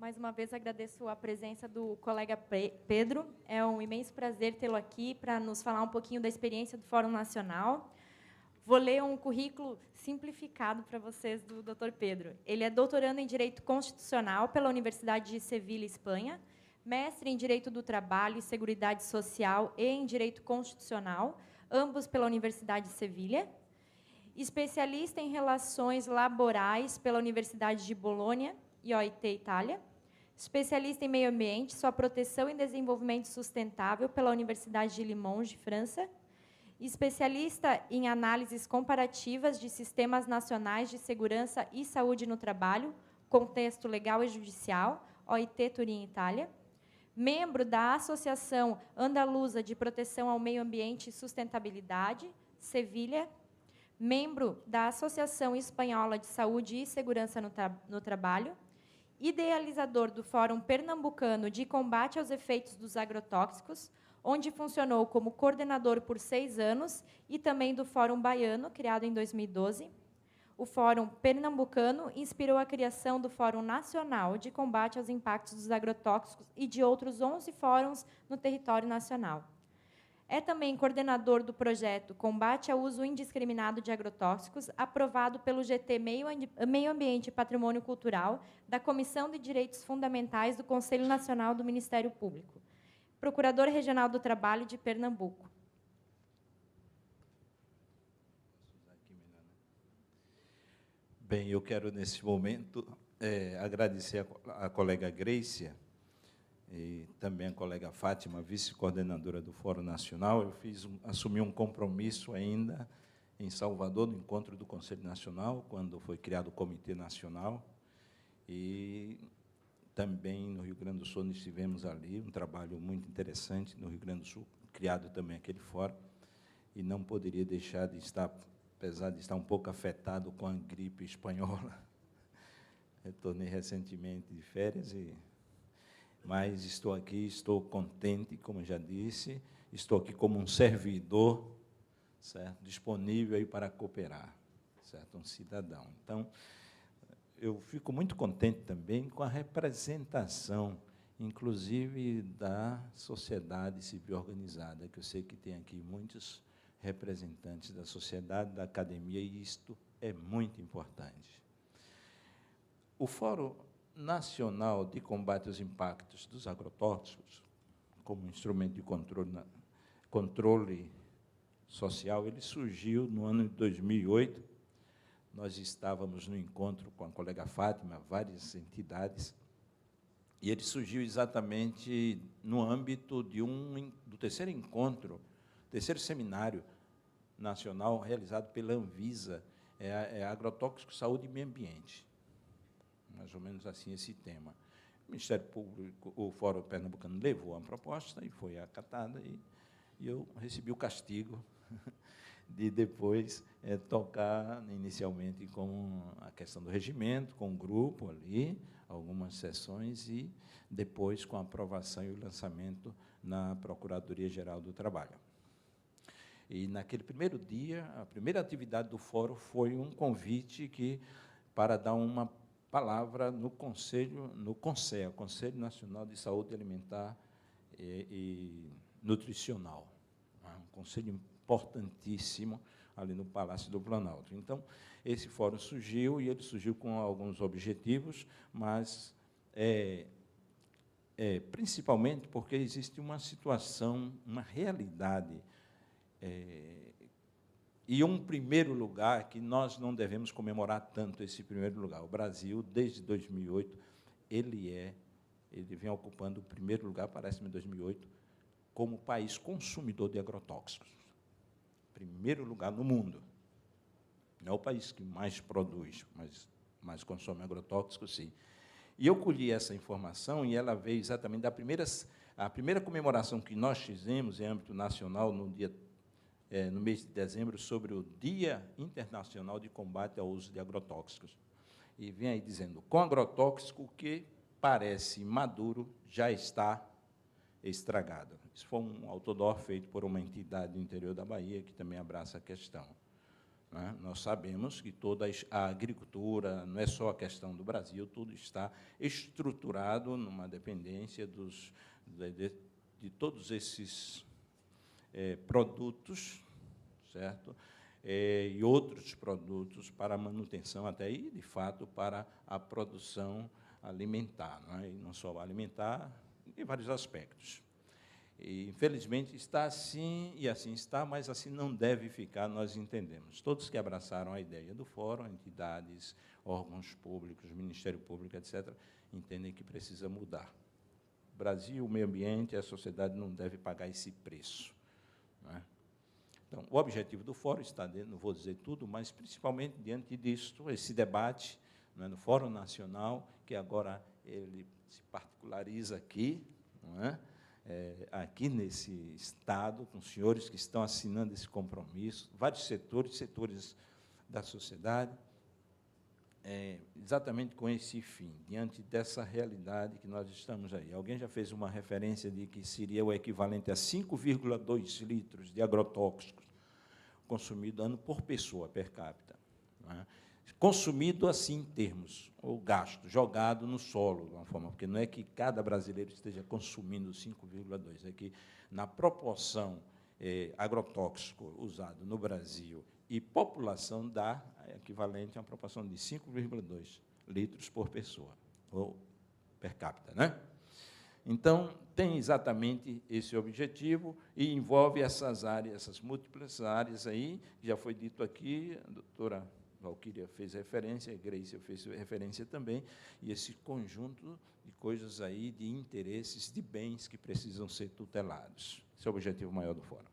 Mais uma vez, agradeço a presença do colega Pedro. É um imenso prazer tê-lo aqui para nos falar um pouquinho da experiência do Fórum Nacional. Vou ler um currículo simplificado para vocês do Dr. Pedro. Ele é doutorando em Direito Constitucional pela Universidade de Sevilha, Espanha, mestre em Direito do Trabalho e Seguridade Social e em Direito Constitucional, ambos pela Universidade de Sevilha, especialista em Relações Laborais pela Universidade de Bolonha e OIT, Itália, especialista em Meio Ambiente, sua proteção e desenvolvimento sustentável pela Universidade de Limoges, França, especialista em análises comparativas de sistemas nacionais de segurança e saúde no trabalho, contexto legal e judicial, OIT, Turim, Itália, membro da Associação Andaluza de Proteção ao Meio Ambiente e Sustentabilidade, Sevilha, membro da Associação Espanhola de Saúde e Segurança no Trabalho, idealizador do Fórum Pernambucano de Combate aos Efeitos dos Agrotóxicos, onde funcionou como coordenador por 6 anos, e também do Fórum Baiano, criado em 2012. O Fórum Pernambucano inspirou a criação do Fórum Nacional de Combate aos Impactos dos Agrotóxicos e de outros 11 fóruns no território nacional. É também coordenador do projeto Combate ao Uso Indiscriminado de Agrotóxicos, aprovado pelo GT Meio Ambiente e Patrimônio Cultural, da Comissão de Direitos Fundamentais do Conselho Nacional do Ministério Público. Procurador Regional do Trabalho de Pernambuco. Bem, eu quero, nesse momento, agradecer a colega Grécia e também a colega Fátima, vice-coordenadora do Fórum Nacional. Eu assumi um compromisso ainda em Salvador, no encontro do Conselho Nacional, quando foi criado o Comitê Nacional, e também no Rio Grande do Sul nós tivemos ali um trabalho muito interessante no Rio Grande do Sul, criado também aquele fórum, e não poderia deixar de estar, apesar de estar um pouco afetado com a gripe espanhola. Retornei recentemente de férias, mas estou aqui, estou contente, como já disse, estou aqui como um servidor, certo? Disponível aí para cooperar, certo? Um cidadão. Então, eu fico muito contente também com a representação, inclusive, da sociedade civil organizada, que eu sei que tem aqui muitos representantes da sociedade, da academia, e isto é muito importante. O Fórum Nacional de Combate aos Impactos dos Agrotóxicos, como instrumento de controle social, ele surgiu no ano de 2008. Nós estávamos no encontro com a colega Fátima, várias entidades, e ele surgiu exatamente no âmbito do terceiro encontro, terceiro seminário nacional realizado pela Anvisa, Agrotóxico, Saúde e Meio Ambiente. Mais ou menos assim esse tema. O Ministério Público, o Fórum Pernambucano levou a proposta e foi acatada, e eu recebi o castigo de depois tocar inicialmente com a questão do regimento, com o grupo ali, algumas sessões, e depois com a aprovação e o lançamento na Procuradoria-Geral do Trabalho. E, naquele primeiro dia, a primeira atividade do fórum foi um convite para dar uma palavra no Conselho, no CONSEA, Conselho Nacional de Saúde Alimentar e Nutricional, um conselho importantíssimo ali no Palácio do Planalto. Então, esse fórum surgiu, e ele surgiu com alguns objetivos, mas principalmente porque existe uma situação, uma realidade, e um primeiro lugar que nós não devemos comemorar tanto esse primeiro lugar. O Brasil, desde 2008, ele vem ocupando o primeiro lugar, parece-me, em 2008, como país consumidor de agrotóxicos. Primeiro lugar no mundo. Não é o país que mais produz, mas mais consome agrotóxicos, sim. E eu colhi essa informação, e ela veio exatamente a primeira comemoração que nós fizemos em âmbito nacional no mês de dezembro, sobre o Dia Internacional de Combate ao Uso de Agrotóxicos. E vem aí dizendo, com agrotóxico, o que parece maduro já está estragado. Isso foi um outdoor feito por uma entidade do interior da Bahia, que também abraça a questão. né? Nós sabemos que toda a agricultura, não é só a questão do Brasil, tudo está estruturado numa dependência de todos esses produtos, certo? E outros produtos para a manutenção, até aí, de fato, para a produção alimentar, não é? E não só alimentar, em vários aspectos. E, infelizmente, está assim, e assim está, mas assim não deve ficar, nós entendemos. Todos que abraçaram a ideia do fórum, entidades, órgãos públicos, Ministério Público, etc., entendem que precisa mudar. O Brasil, o meio ambiente, a sociedade não deve pagar esse preço, não é? Então, o objetivo do fórum está dentro, não vou dizer tudo, mas principalmente diante disso, esse debate, não é, no Fórum Nacional, que agora ele se particulariza aqui, não é? Aqui nesse Estado, com os senhores que estão assinando esse compromisso, vários setores da sociedade, exatamente com esse fim, diante dessa realidade que nós estamos aí. Alguém já fez uma referência de que seria o equivalente a 5,2 litros de agrotóxicos consumido ano por pessoa, per capita, não é? Consumido assim em termos, ou gasto, jogado no solo, de uma forma, porque não é que cada brasileiro esteja consumindo 5,2, é que, na proporção agrotóxico usado no Brasil e população, dá equivalente a uma proporção de 5,2 litros por pessoa, ou per capita, né? Então, tem exatamente esse objetivo e envolve essas áreas, essas múltiplas áreas aí, já foi dito aqui, a doutora Valquíria fez referência, a Grace fez referência também, e esse conjunto de coisas aí, de interesses, de bens que precisam ser tutelados. Esse é o objetivo maior do fórum.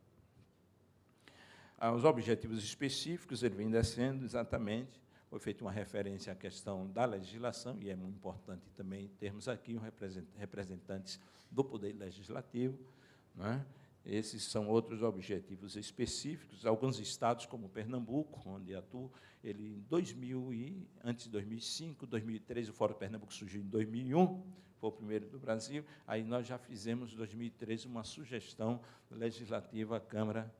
Os objetivos específicos, ele vem descendo exatamente, foi feita uma referência à questão da legislação, e é muito importante também termos aqui representantes do Poder Legislativo, não é? Esses são outros objetivos específicos. Alguns estados, como Pernambuco, onde atuo, ele em 2000 e antes de 2005, 2003, o Fórum Pernambuco surgiu em 2001, foi o primeiro do Brasil. Aí nós já fizemos, em 2013, uma sugestão legislativa à Câmara,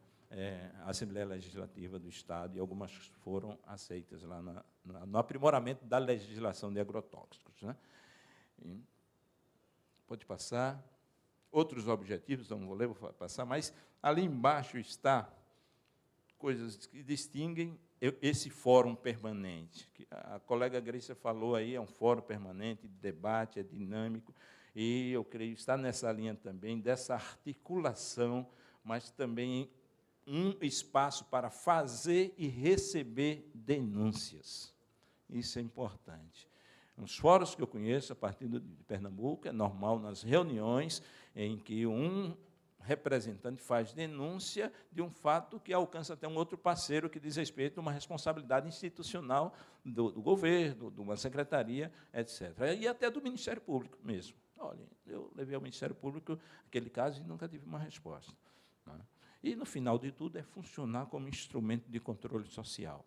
à Assembleia Legislativa do Estado, e algumas foram aceitas lá no aprimoramento da legislação de agrotóxicos, né? Pode passar. Outros objetivos, não vou ler, vou passar, mas ali embaixo está coisas que distinguem esse fórum permanente. Que a colega Grace falou aí, é um fórum permanente, de debate, é dinâmico, e eu creio que está nessa linha também, dessa articulação, mas também um espaço para fazer e receber denúncias. Isso é importante. Nos fóruns que eu conheço, a partir de Pernambuco, é normal nas reuniões em que um representante faz denúncia de um fato que alcança até um outro parceiro que diz respeito a uma responsabilidade institucional do governo, de uma secretaria, etc. E até do Ministério Público mesmo. Olha, eu levei ao Ministério Público aquele caso e nunca tive uma resposta, não é? E, no final de tudo, é funcionar como instrumento de controle social.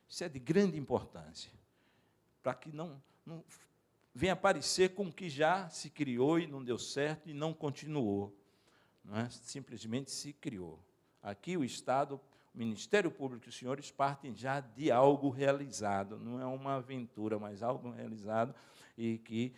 Isso é de grande importância, para que não venha aparecer com o que já se criou e não deu certo e não continuou. Não é? Simplesmente se criou. Aqui o Estado, o Ministério Público e os senhores partem já de algo realizado, não é uma aventura, mas algo realizado, e que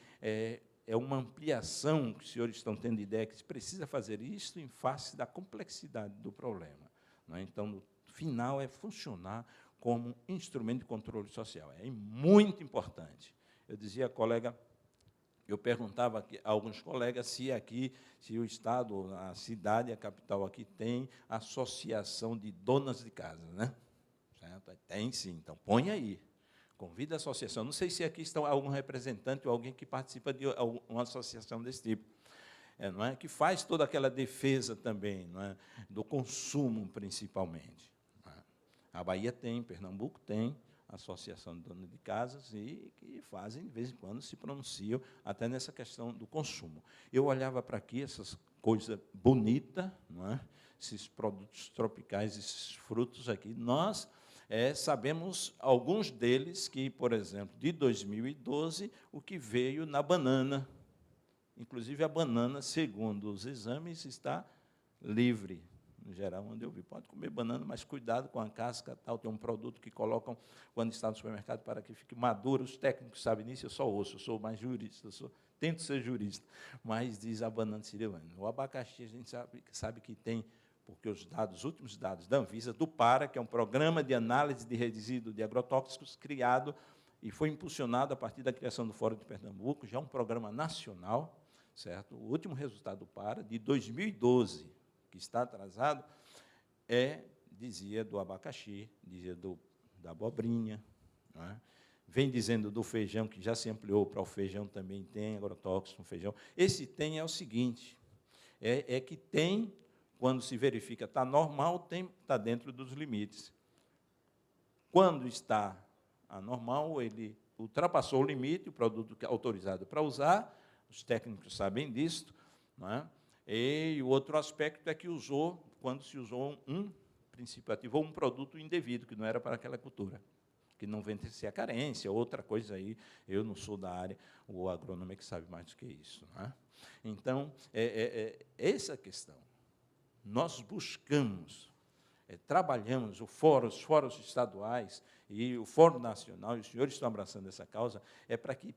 é uma ampliação que os senhores estão tendo ideia que se precisa fazer isso em face da complexidade do problema, não é? Então, no final, é funcionar como instrumento de controle social. É muito importante. Eu dizia à colega, eu perguntava aqui a alguns colegas se o Estado, a cidade, a capital aqui tem associação de donas de casa, né? Certo? Tem sim, então põe aí. Convida a associação. Não sei se aqui está algum representante ou alguém que participa de uma associação desse tipo, não é? Que faz toda aquela defesa também, não é? Do consumo, principalmente. Não é? A Bahia tem, Pernambuco tem, associação de donos de casas, e que fazem, de vez em quando, se pronunciam até nessa questão do consumo. Eu olhava para aqui, essas coisas bonitas, não é? Esses produtos tropicais, esses frutos aqui, nós sabemos alguns deles que, por exemplo, de 2012, o que veio na banana. Inclusive, a banana, segundo os exames, está livre. no geral, onde eu vi. Pode comer banana, mas cuidado com a casca, tal. Tem um produto que colocam quando está no supermercado para que fique maduro. Os técnicos sabem nisso, eu só ouço, eu sou mais jurista, tento ser jurista, mas diz a banana siriana. O abacaxi, a gente sabe que tem, porque os últimos dados da Anvisa, do PARA, que é um programa de análise de resíduos de agrotóxicos, criado e foi impulsionado a partir da criação do Fórum de Pernambuco, já um programa nacional, certo? O último resultado do PARA, de 2012, que está atrasado, dizia do abacaxi, dizia da abobrinha, não é? Vem dizendo do feijão, que já se ampliou para o feijão, também tem agrotóxico no feijão. Esse tem é o seguinte, que tem, quando se verifica, está normal, está dentro dos limites. Quando está anormal, ele ultrapassou o limite, o produto que é autorizado para usar, os técnicos sabem disso, não é? E o outro aspecto é que quando se usou um princípio ativo, ou um produto indevido, que não era para aquela cultura, que não vencer a carência, outra coisa aí, eu não sou da área, o agrônomo é que sabe mais do que isso. Não é? Então, essa questão. Nós buscamos, trabalhamos, os fóruns estaduais e o Fórum Nacional, e os senhores estão abraçando essa causa, para que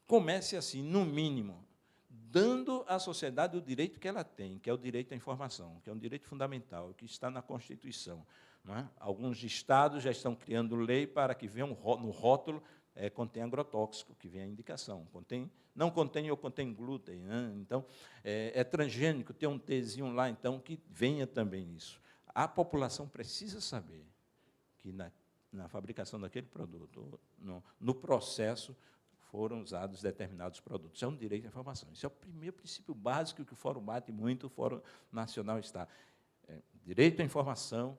comece assim, no mínimo, dando à sociedade o direito que ela tem, que é o direito à informação, que é um direito fundamental, que está na Constituição. Não é? Alguns estados já estão criando lei para que venha no rótulo, contém agrotóxico, que vem a indicação. Não contém ou contém glúten. Né? Então, é transgênico, tem um Tzinho lá, então, que venha também isso. A população precisa saber que, na fabricação daquele produto, no processo, foram usados determinados produtos. Isso é um direito à informação. Isso é o primeiro princípio básico que o Fórum bate muito, o Fórum Nacional está. Direito à informação,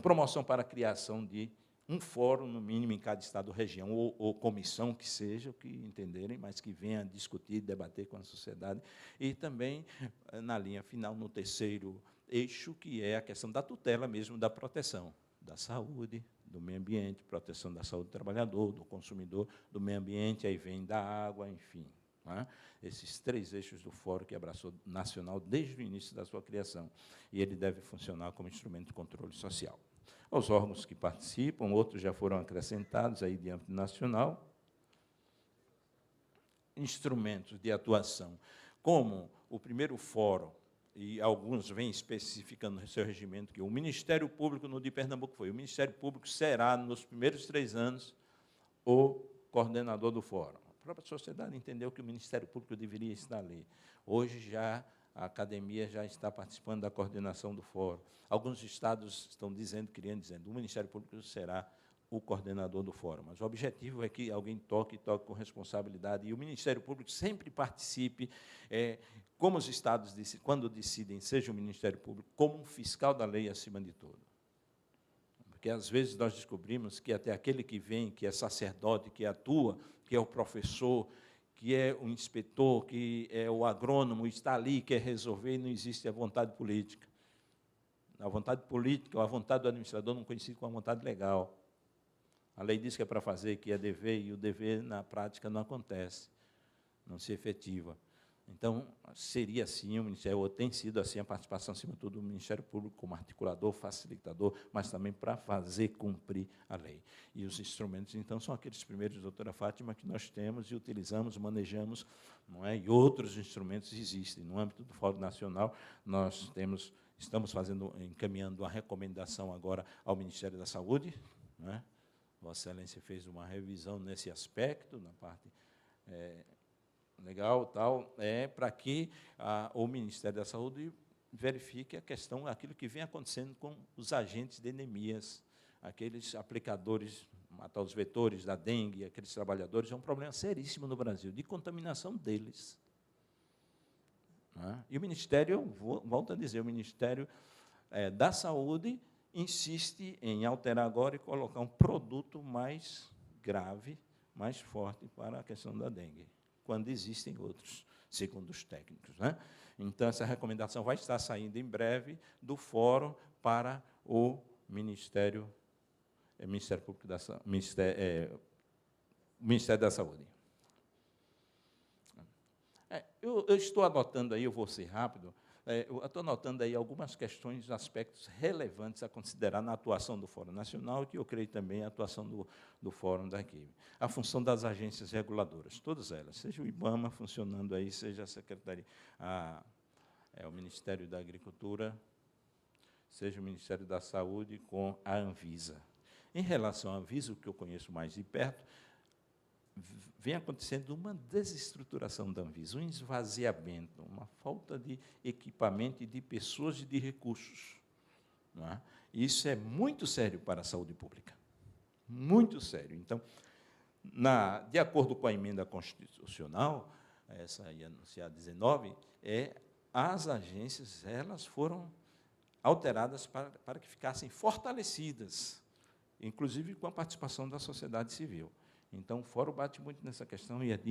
promoção para a criação de um fórum, no mínimo, em cada estado ou região, ou comissão, que seja, o que entenderem, mas que venha discutir, debater com a sociedade. E também, na linha final, no terceiro eixo, que é a questão da tutela mesmo, da proteção da saúde, do meio ambiente, proteção da saúde do trabalhador, do consumidor, do meio ambiente, aí vem da água, enfim. Não é? Esses três eixos do Fórum que abraçou nacional desde o início da sua criação. E ele deve funcionar como instrumento de controle social. Os órgãos que participam, outros já foram acrescentados aí de âmbito nacional, instrumentos de atuação, como o primeiro fórum, e alguns vêm especificando no seu regimento, que o Ministério Público, no de Pernambuco foi, o Ministério Público será, nos primeiros 3 anos, o coordenador do fórum. A própria sociedade entendeu que o Ministério Público deveria estar ali. Hoje, já a academia já está participando da coordenação do fórum. Alguns estados estão querendo dizer, o Ministério Público será o coordenador do fórum. Mas o objetivo é que alguém toque com responsabilidade, e o Ministério Público sempre participe, como os estados, quando decidem, seja o Ministério Público, como um fiscal da lei acima de tudo. Porque, às vezes, nós descobrimos que até aquele que vem, que é sacerdote, que atua, que é o professor, que é o inspetor, que é o agrônomo, está ali, quer resolver, e não existe a vontade política. A vontade política, ou a vontade do administrador, não coincide com a vontade legal. A lei diz que é para fazer, que é dever, e o dever, na prática, não acontece, não se efetiva. Então, seria assim, o Ministério, ou tem sido assim, a participação, acima de tudo, do Ministério Público como articulador, facilitador, mas também para fazer cumprir a lei. E os instrumentos, então, são aqueles primeiros, doutora Fátima, que nós temos e utilizamos, manejamos, não é? E outros instrumentos existem. No âmbito do Fórum Nacional, nós estamos encaminhando uma recomendação agora ao Ministério da Saúde, não é? Vossa Excelência fez uma revisão nesse aspecto, na parte legal, tal, para que o Ministério da Saúde verifique a questão, aquilo que vem acontecendo com os agentes de endemias, aqueles aplicadores, matar os vetores da dengue, aqueles trabalhadores, é um problema seríssimo no Brasil, de contaminação deles. Não é? E o Ministério, volto a dizer, o Ministério da Saúde insiste em alterar agora e colocar um produto mais grave, mais forte para a questão da dengue, quando existem outros, segundo os técnicos. Né? Então, essa recomendação vai estar saindo em breve do Fórum para o Ministério Público Ministério da Saúde. Eu estou anotando aí, eu vou ser rápido, eu estou notando aí algumas questões, aspectos relevantes a considerar na atuação do Fórum Nacional, e que eu creio também a atuação do Fórum daqui. A função das agências reguladoras, todas elas, seja o IBAMA funcionando aí, seja a Secretaria, o Ministério da Agricultura, seja o Ministério da Saúde com a Anvisa. Em relação à Anvisa, o que eu conheço mais de perto, vem acontecendo uma desestruturação da Anvisa, um esvaziamento, uma falta de equipamento e de pessoas e de recursos. Não é? Isso é muito sério para a saúde pública, muito sério. Então, de acordo com a emenda constitucional, essa aí anunciada 19, as agências elas foram alteradas para que ficassem fortalecidas, inclusive com a participação da sociedade civil. Então, o Fórum bate muito nessa questão e é de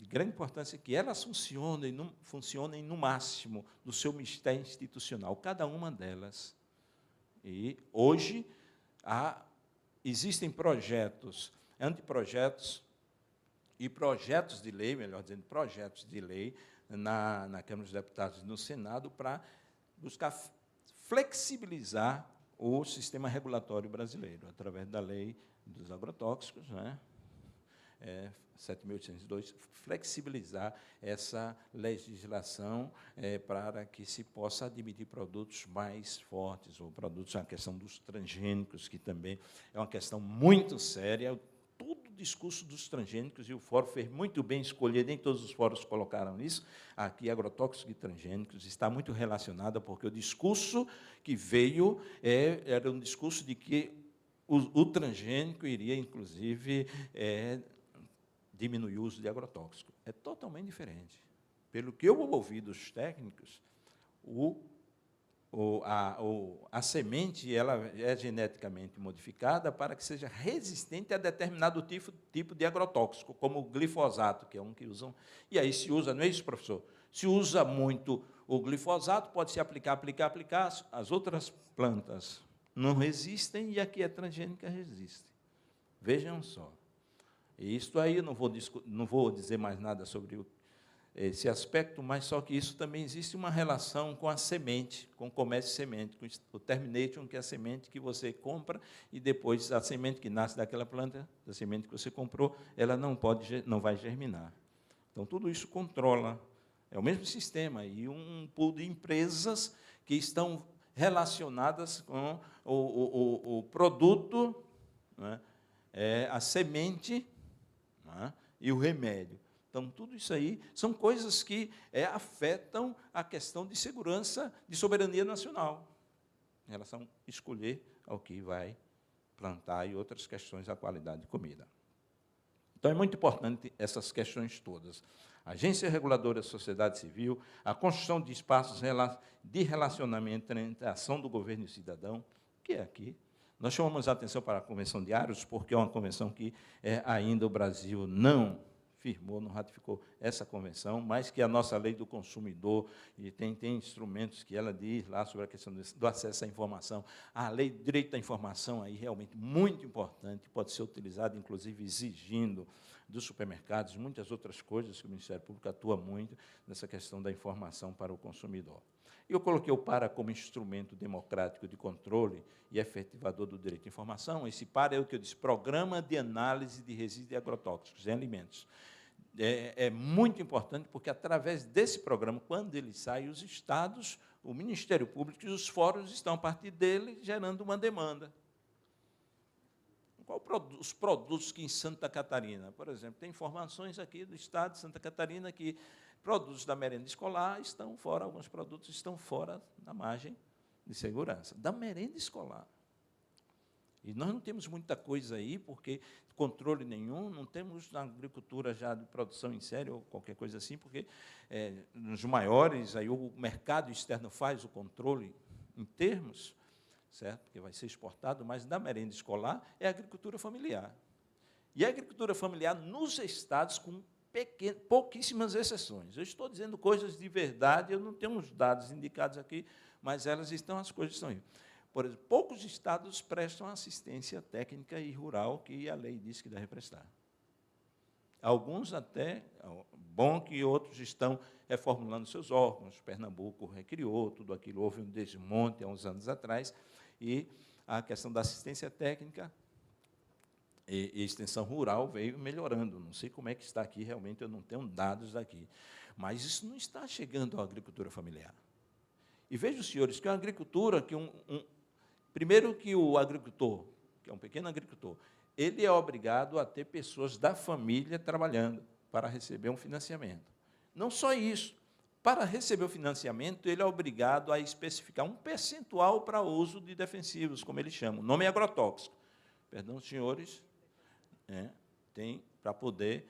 grande importância, que elas funcionem no máximo do seu mistério institucional, cada uma delas. E, hoje, existem projetos, anteprojetos e projetos de lei, melhor dizendo, projetos de lei na Câmara dos Deputados e no Senado para buscar flexibilizar o sistema regulatório brasileiro, através da lei dos agrotóxicos, né? 7.802, flexibilizar essa legislação para que se possa admitir produtos mais fortes, ou produtos, a questão dos transgênicos, que também é uma questão muito séria. Todo o discurso dos transgênicos, e o Fórum fez muito bem escolher, nem todos os fóruns colocaram isso, aqui, agrotóxicos e transgênicos, está muito relacionado, porque o discurso que veio era um discurso de que o transgênico iria, inclusive, diminuir o uso de agrotóxico. É totalmente diferente. Pelo que eu ouvi dos técnicos, a semente ela é geneticamente modificada para que seja resistente a determinado tipo de agrotóxico, como o glifosato, que é um que usam. E aí se usa, não é isso, professor? Se usa muito o glifosato, pode-se aplicar, as outras plantas não resistem, e aqui a transgênica resiste. Vejam só. E isto aí, eu não vou dizer mais nada sobre esse aspecto, mas só que isso também existe uma relação com a semente, com o comércio de semente, com o termination, que é a semente que você compra, e depois a semente que nasce daquela planta, da semente que você comprou, ela não vai germinar. Então, tudo isso controla. É o mesmo sistema, e um pool de empresas que estão relacionadas com o produto, né, a semente, né, e o remédio. Então, tudo isso aí são coisas que afetam a questão de segurança, de soberania nacional, em relação a escolher ao que vai plantar e outras questões da qualidade de comida. Então, é muito importante essas questões todas. Agência reguladora da sociedade civil, a construção de espaços de relacionamento entre a ação do governo e o cidadão, que é aqui. Nós chamamos a atenção para a Convenção de Aarhus, porque é uma convenção que ainda o Brasil não firmou, não ratificou essa convenção, mas que a nossa lei do consumidor, e tem instrumentos que ela diz lá sobre a questão do acesso à informação. A lei do direito à informação, aí realmente muito importante, pode ser utilizada, inclusive, exigindo dos supermercados, muitas outras coisas que o Ministério Público atua muito nessa questão da informação para o consumidor. Eu coloquei o PARA como instrumento democrático de controle e efetivador do direito à informação. Esse PARA é o que eu disse, Programa de Análise de Resíduos e Agrotóxicos em Alimentos. É muito importante, porque, através desse programa, quando ele sai, os estados, o Ministério Público e os fóruns estão, a partir dele, gerando uma demanda. Os produtos que em Santa Catarina, por exemplo, tem informações aqui do estado de Santa Catarina que produtos da merenda escolar estão fora, alguns produtos estão fora da margem de segurança, da merenda escolar. E nós não temos muita coisa aí, porque controle nenhum, não temos na agricultura já de produção em série ou qualquer coisa assim, porque nos maiores, aí o mercado externo faz o controle em termos, certo? Porque vai ser exportado, mas da merenda escolar é a agricultura familiar. E a agricultura familiar nos estados com pouquíssimas exceções. Eu estou dizendo coisas de verdade, eu não tenho os dados indicados aqui, mas as coisas estão aí. Por exemplo, poucos estados prestam assistência técnica e rural que a lei diz que deve prestar. Alguns até, bom que outros estão reformulando seus órgãos. Pernambuco recriou tudo aquilo, houve um desmonte há uns anos atrás, e a questão da assistência técnica e extensão rural veio melhorando. Não sei como é que está aqui, realmente eu não tenho dados daqui. Mas isso não está chegando à agricultura familiar. E vejam, senhores, que a agricultura, primeiro que o agricultor, que é um pequeno agricultor, ele é obrigado a ter pessoas da família trabalhando para receber um financiamento. Não só isso, para receber o financiamento, ele é obrigado a especificar um percentual para uso de defensivos, como eles chamam. O nome é agrotóxico. Perdão, senhores, tem para poder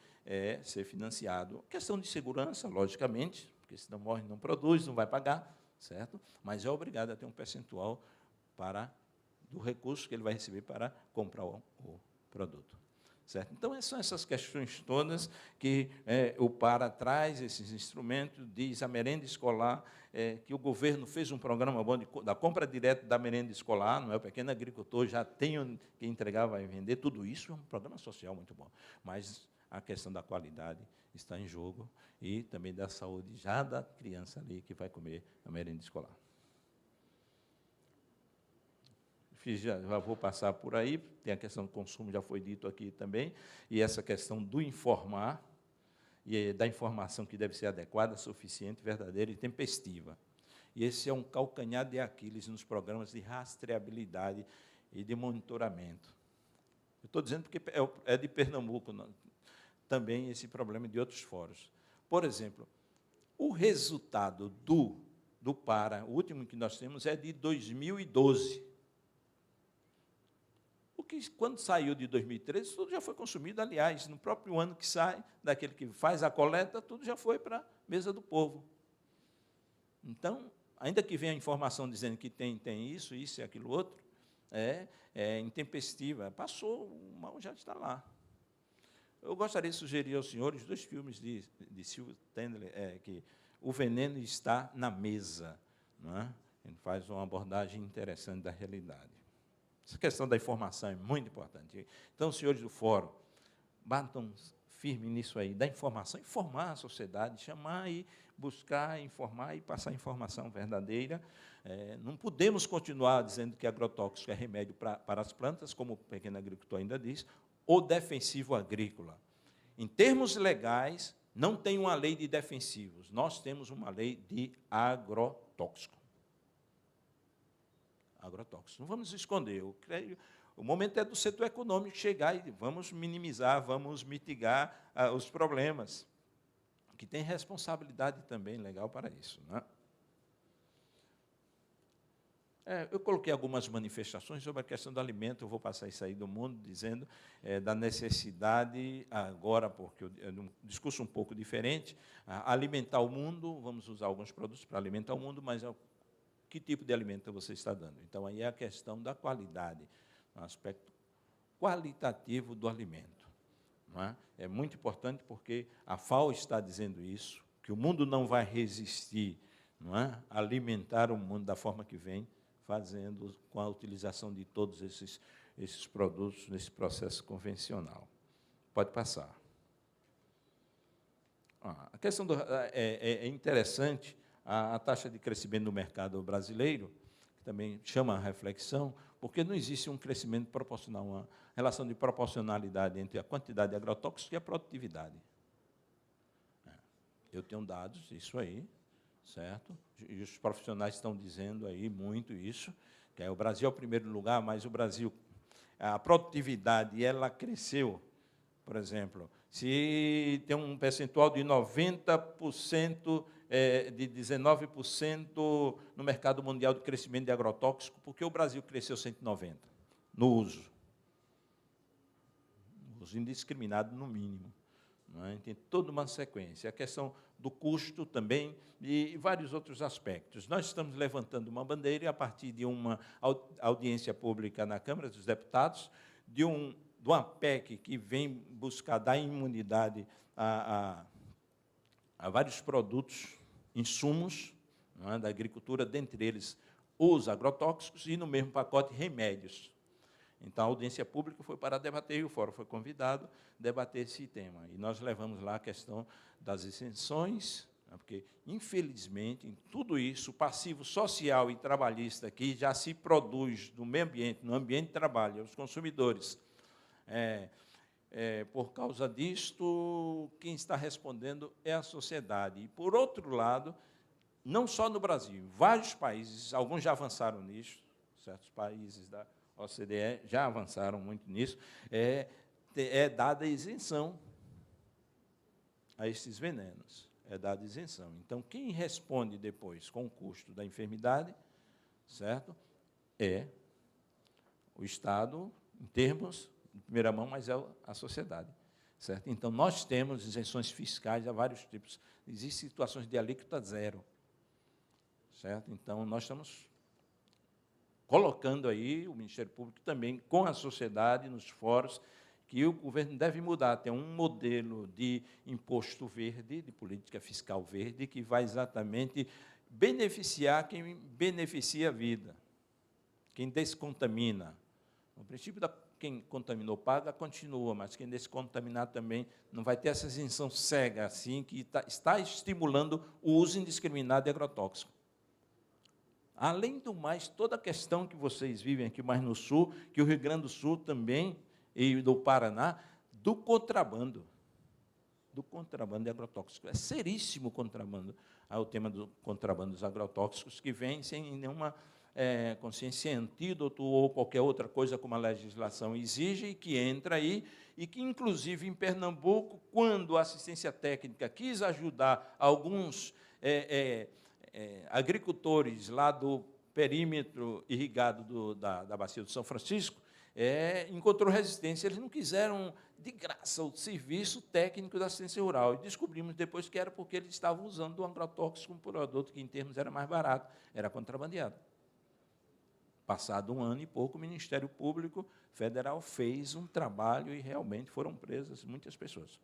ser financiado. Questão de segurança, logicamente, porque senão morre, não produz, não vai pagar, certo? Mas é obrigado a ter um percentual do recurso que ele vai receber para comprar o produto. Certo? Então, são essas questões todas que o PARA traz, esses instrumentos, diz a merenda escolar, que o governo fez um programa bom da compra direta da merenda escolar, não é? O pequeno agricultor já tem que entregar, vai vender, tudo isso é um programa social muito bom. Mas a questão da qualidade está em jogo e também da saúde já da criança ali que vai comer a merenda escolar. Já vou passar por aí, tem a questão do consumo, já foi dito aqui também, e essa questão do informar, e da informação que deve ser adequada, suficiente, verdadeira e tempestiva. E esse é um calcanhar de Aquiles nos programas de rastreabilidade e de monitoramento. Eu estou dizendo porque é de Pernambuco também esse problema de outros fóruns. Por exemplo, o resultado do PARA, o último que nós temos, é de 2012. Porque, quando saiu de 2013, tudo já foi consumido. Aliás, no próprio ano que sai, daquele que faz a coleta, tudo já foi para a mesa do povo. Então, ainda que venha a informação dizendo que tem isso e aquilo outro, é intempestiva. Passou, o mal já está lá. Eu gostaria de sugerir aos senhores 2 filmes de Sylvia Tendler, que O Veneno Está na Mesa. Não é? Ele faz uma abordagem interessante da realidade. Essa questão da informação é muito importante. Então, os senhores do fórum, batam firme nisso aí, da informação, informar a sociedade, chamar e buscar, informar e passar informação verdadeira. Não podemos continuar dizendo que agrotóxico é remédio para as plantas, como o pequeno agricultor ainda diz, ou defensivo agrícola. Em termos legais, não tem uma lei de defensivos, nós temos uma lei de agrotóxico. Agrotóxicos. Não vamos esconder. Eu creio, o momento é do setor econômico chegar e vamos minimizar, vamos mitigar os problemas, que tem responsabilidade também legal para isso. Né? Eu coloquei algumas manifestações sobre a questão do alimento, eu vou passar isso aí do mundo, dizendo da necessidade, agora, porque é um discurso um pouco diferente, alimentar o mundo, vamos usar alguns produtos para alimentar o mundo, mas que tipo de alimento você está dando? Então, aí é a questão da qualidade, um aspecto qualitativo do alimento. Não é? É muito importante porque a FAO está dizendo isso, que o mundo não vai resistir, não é? A alimentar o mundo da forma que vem, fazendo com a utilização de todos esses produtos nesse processo convencional. Pode passar. A questão é interessante. A taxa de crescimento do mercado brasileiro, que também chama a reflexão, porque não existe um crescimento proporcional, uma relação de proporcionalidade entre a quantidade de agrotóxicos e a produtividade. Eu tenho dados, isso aí, certo? E os profissionais estão dizendo aí muito isso, que o Brasil é o primeiro lugar, mas o Brasil, a produtividade, ela cresceu, por exemplo, se tem um percentual de 90%, de 19% no mercado mundial de crescimento de agrotóxico, porque o Brasil cresceu 190% no uso indiscriminado, no mínimo. Não é? Tem toda uma sequência. A questão do custo também e vários outros aspectos. Nós estamos levantando uma bandeira a partir de uma audiência pública na Câmara dos Deputados, de uma PEC que vem buscar dar imunidade a vários produtos, insumos, não é, da agricultura, dentre eles os agrotóxicos, e no mesmo pacote remédios. Então, a audiência pública foi para debater, e o fórum foi convidado a debater esse tema. E nós levamos lá a questão das isenções, porque, infelizmente, em tudo isso, o passivo social e trabalhista que já se produz no meio ambiente, no ambiente de trabalho, aos consumidores, por causa disto, quem está respondendo é a sociedade. E, por outro lado, não só no Brasil, vários países, alguns já avançaram nisso, certos países da OCDE já avançaram muito nisso, é dada isenção a esses venenos, é dada isenção. Então, quem responde depois com o custo da enfermidade, certo, é o Estado, em termos de primeira mão, mas é a sociedade, certo? Então, nós temos isenções fiscais a vários tipos. Existem situações de alíquota zero, certo? Então, nós estamos colocando aí o Ministério Público também com a sociedade, nos fóruns, que o governo deve mudar, tem um modelo de imposto verde, de política fiscal verde, que vai exatamente beneficiar quem beneficia a vida, quem descontamina. O princípio da quem contaminou paga continua, mas quem descontaminar também não vai ter essa isenção cega assim, que está estimulando o uso indiscriminado de agrotóxico. Além do mais, toda a questão que vocês vivem aqui mais no Sul, que o Rio Grande do Sul também, e do Paraná, do contrabando de agrotóxicos. É seríssimo o contrabando, o tema do contrabando dos agrotóxicos, que vem sem nenhuma consciência, antídoto ou qualquer outra coisa como a legislação exige, e que entra aí, e que, inclusive, em Pernambuco, quando a assistência técnica quis ajudar alguns agricultores lá do perímetro irrigado da Bacia do São Francisco, encontrou resistência. Eles não quiseram, de graça, o serviço técnico da assistência rural. E descobrimos depois que era porque eles estavam usando o agrotóxico como produto, que, em termos, era mais barato, era contrabandeado. Passado 1 ano e pouco, o Ministério Público Federal fez um trabalho e realmente foram presas muitas pessoas.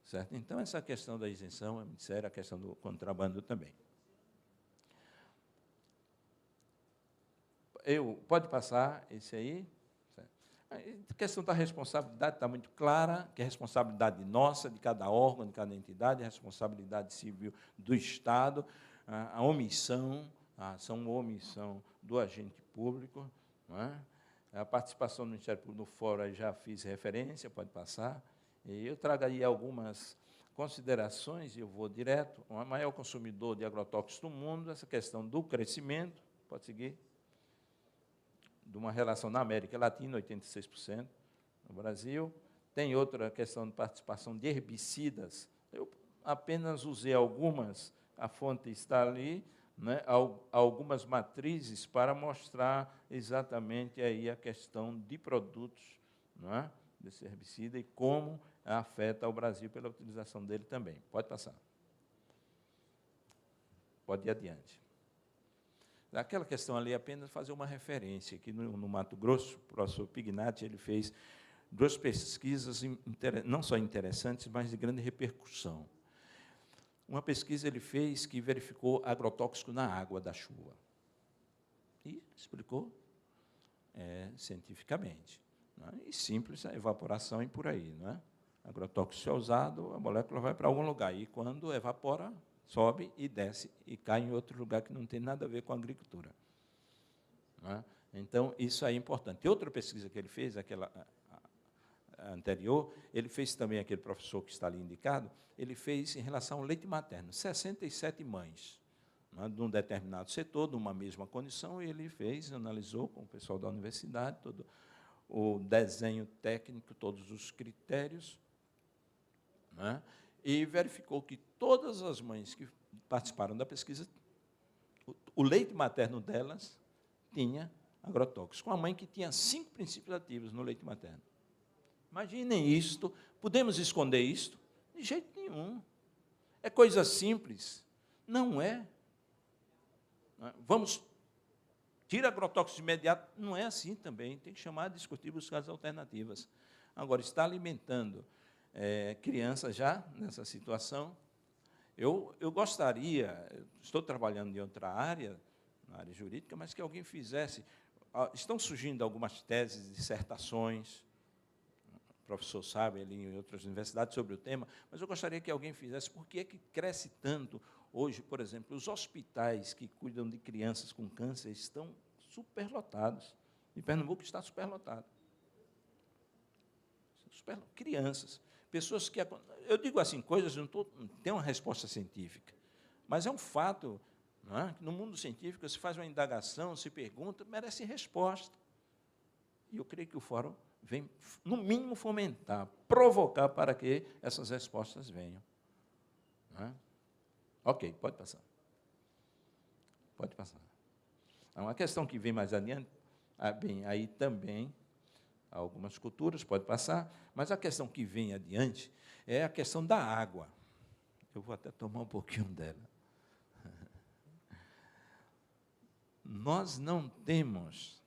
Certo? Então, essa questão da isenção é muito séria, a questão do contrabando também. Pode passar esse aí. Certo? A questão da responsabilidade está muito clara, que é a responsabilidade nossa, de cada órgão, de cada entidade, a responsabilidade civil do Estado, a omissão, a ação ou omissão do agente público, não é? A participação do Ministério Público no fórum, já fiz referência, pode passar. E eu trago aí algumas considerações, e eu vou direto. O maior consumidor de agrotóxicos do mundo, essa questão do crescimento, pode seguir, de uma relação na América Latina, 86%, no Brasil. Tem outra questão de participação de herbicidas. Eu apenas usei algumas, a fonte está ali, né, algumas matrizes para mostrar exatamente aí a questão de produtos, não é, desse herbicida e como afeta o Brasil pela utilização dele também. Pode passar. Pode ir adiante. Aquela questão ali, apenas fazer uma referência, que no Mato Grosso, o professor Pignatti, ele fez 2 pesquisas, não só interessantes, mas de grande repercussão. Uma pesquisa ele fez que verificou agrotóxico na água da chuva. E explicou cientificamente. Não é? E simples, a evaporação e por aí. Não é? Agrotóxico é usado, a molécula vai para algum lugar. E, quando evapora, sobe e desce e cai em outro lugar que não tem nada a ver com a agricultura. Não é? Então, isso aí é importante. E outra pesquisa que ele fez, aquela anterior, ele fez também, aquele professor que está ali indicado, ele fez em relação ao leite materno, 67 mães, né, de um determinado setor, de uma mesma condição, e ele fez, analisou com o pessoal da universidade, todo o desenho técnico, todos os critérios, né, e verificou que todas as mães que participaram da pesquisa, o leite materno delas tinha agrotóxico. Uma mãe que tinha 5 princípios ativos no leite materno. Imaginem isto. Podemos esconder isto? De jeito nenhum. É coisa simples. Não é. Vamos, tira agrotóxico de imediato. Não é assim também. Tem que chamar, discutir, buscar as alternativas. Agora, está alimentando crianças já nessa situação. Eu gostaria, estou trabalhando em outra área, na área jurídica, mas que alguém fizesse estão surgindo algumas teses, dissertações, o professor sabe, ali em outras universidades, sobre o tema, mas eu gostaria que alguém fizesse, por que é que cresce tanto hoje, por exemplo, os hospitais que cuidam de crianças com câncer estão superlotados. Em Pernambuco está superlotado. Crianças, pessoas que... Eu digo assim, coisas, não tem uma resposta científica, mas é um fato, não é? Que no mundo científico se faz uma indagação, se pergunta, merece resposta. E eu creio que o fórum vem, no mínimo, fomentar, provocar para que essas respostas venham. Não é? Ok, pode passar. Pode passar. Uma questão que vem mais adiante, bem, aí também, algumas culturas, pode passar, mas a questão que vem adiante é a questão da água. Eu vou até tomar um pouquinho dela. Nós não temos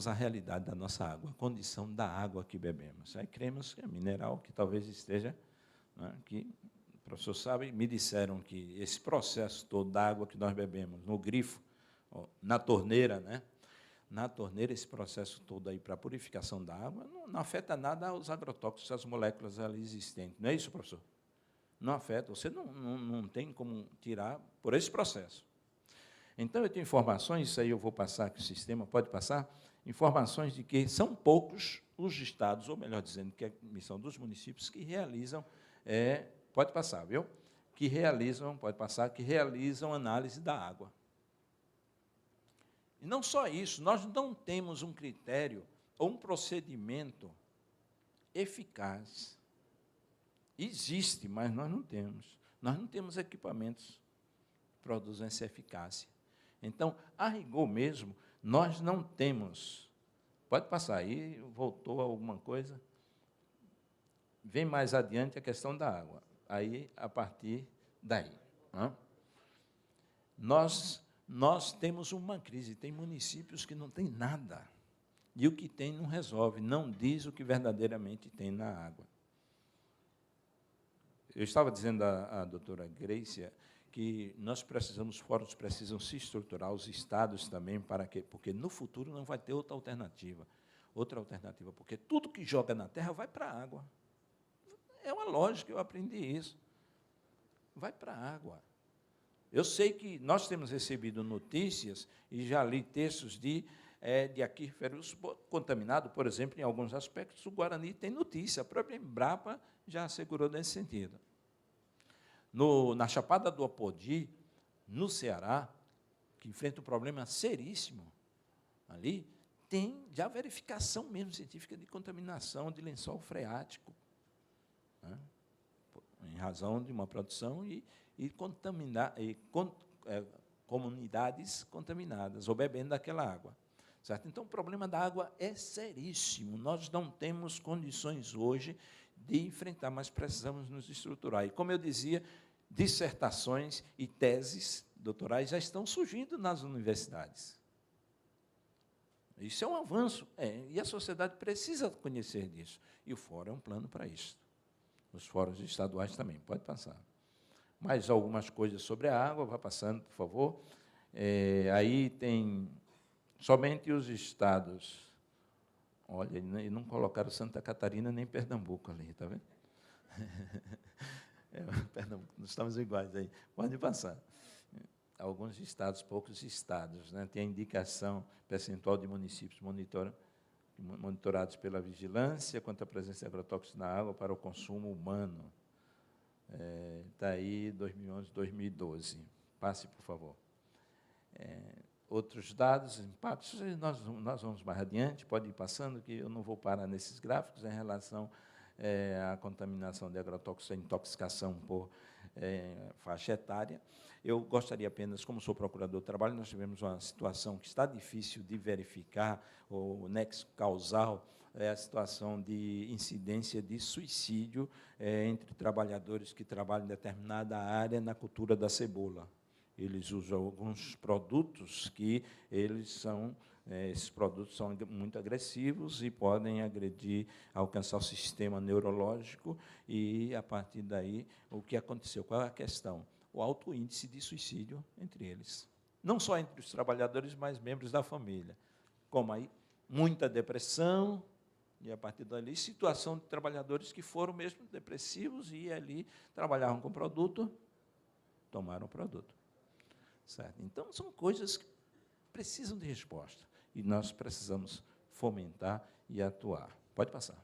a realidade da nossa água, a condição da água que bebemos. Aí cremos que é mineral, que talvez esteja, né, que o professor sabe, me disseram que esse processo todo da água que nós bebemos, no grifo, na torneira, né, na torneira, esse processo todo aí para a purificação da água, não afeta nada aos agrotóxicos, às moléculas ali existentes. Não é isso, professor? Não afeta, você não tem como tirar por esse processo. Então, eu tenho informações, isso aí eu vou passar aqui, o sistema pode passar, informações de que são poucos os estados, ou melhor dizendo, que é a missão dos municípios, que realizam, pode passar, viu? Que realizam análise da água. E não só isso, nós não temos um critério ou um procedimento eficaz. Existe, mas nós não temos. Nós não temos equipamentos que produzam essa eficácia. Então, a rigor mesmo, nós não temos. Pode passar aí, voltou alguma coisa. Vem mais adiante a questão da água. Aí, a partir daí. Nós temos uma crise, tem municípios que não têm nada. E o que tem não resolve, não diz o que verdadeiramente tem na água. Eu estava dizendo à doutora Grécia que os fóruns precisam se estruturar, os estados também, para quê? Porque no futuro não vai ter outra alternativa, porque tudo que joga na terra vai para a água. É uma lógica, eu aprendi isso. Vai para a água. Eu sei que nós temos recebido notícias, e já li textos de aquíferos contaminados, por exemplo, em alguns aspectos, o Guarani tem notícia, a própria Embrapa já assegurou nesse sentido. Na Chapada do Apodi, no Ceará, que enfrenta um problema seríssimo, ali, tem já verificação mesmo científica de contaminação de lençol freático, né, em razão de uma produção comunidades contaminadas, ou bebendo daquela água. Certo? Então, o problema da água é seríssimo. Nós não temos condições hoje de enfrentar, mas precisamos nos estruturar. E, como eu dizia, dissertações e teses doutorais já estão surgindo nas universidades. Isso é um avanço, e a sociedade precisa conhecer disso. E o fórum é um plano para isso. Os fóruns estaduais também, pode passar. Mais algumas coisas sobre a água, vá passando, por favor. Aí tem somente os estados. Olha, e não colocaram Santa Catarina nem Pernambuco ali, está vendo? Pernambuco, nós estamos iguais aí. Pode passar. Alguns estados, poucos estados, né? Tem a indicação percentual de municípios monitorados pela vigilância quanto à presença de agrotóxicos na água para o consumo humano. Está aí 2011, 2012. Passe, por favor. Outros dados, impactos, nós vamos mais adiante, pode ir passando, que eu não vou parar nesses gráficos em relação à contaminação de agrotóxicos, a intoxicação por faixa etária. Eu gostaria apenas, como sou procurador do trabalho, nós tivemos uma situação que está difícil de verificar, o nexo causal, a situação de incidência de suicídio entre trabalhadores que trabalham em determinada área na cultura da cebola. Eles usam alguns produtos que esses produtos são muito agressivos e podem agredir, alcançar o sistema neurológico, e, a partir daí, o que aconteceu? Qual é a questão? O alto índice de suicídio entre eles. não só entre os trabalhadores, mas membros da família. Como aí, muita depressão, e, a partir dali, situação de trabalhadores que foram mesmo depressivos e ali trabalhavam com produto, tomaram o produto. Certo? Então, são coisas que precisam de resposta, e nós precisamos fomentar e atuar. Pode passar.